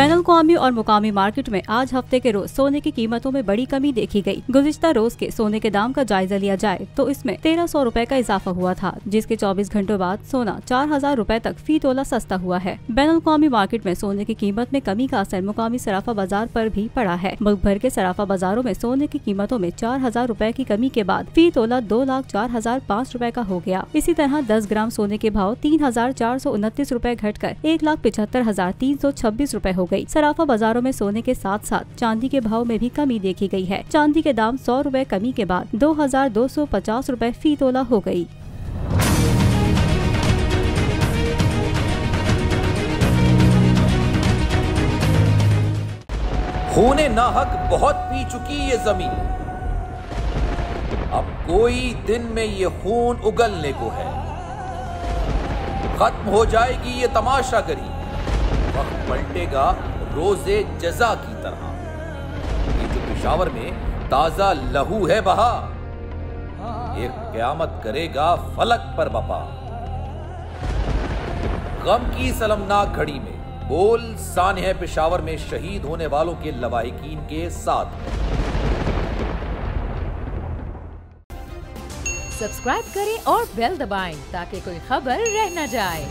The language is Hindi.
बैनुल-अक़वामी और मुकामी मार्केट में आज हफ्ते के रोज सोने की कीमतों में बड़ी कमी देखी गई। गुज़िश्ता रोज के सोने के दाम का जायजा लिया जाए तो इसमें 1300 रुपए का इजाफा हुआ था, जिसके 24 घंटों बाद सोना 4000 रुपए तक फी तोला सस्ता हुआ है। बैनुल-अक़वामी मार्केट में सोने की कीमत में कमी का असर मुकामी सराफा बाजार पर भी पड़ा है। मुल्क भर के सराफा बाजारों में सोने की कीमतों में 4000 रुपए की कमी के बाद फी तोला 2,04,005 रुपए का हो गया। इसी तरह 10 ग्राम सोने के भाव 3,429 रुपए घटकर 1,75,326 रुपए हो गई। सराफा बाजारों में सोने के साथ साथ चांदी के भाव में भी कमी देखी गई है। चांदी के दाम 100 रुपए कमी के बाद 2,250 रुपए फी तोला हो गई। खूने नाहक बहुत पी चुकी ये जमीन, अब कोई दिन में ये खून उगलने को है। खत्म हो जाएगी ये तमाशागरी, वक्त पलटेगा रोजे जजा की तरह। ये जो पेशावर में ताजा लहू है बहा, ये क़यामत करेगा फलक पर बपा। गम की सलमनाक घड़ी में बोल सानह पेशावर में शहीद होने वालों के लवाहिकीन के साथ। सब्सक्राइब करें और बेल दबाएं ताकि कोई खबर रह न जाए।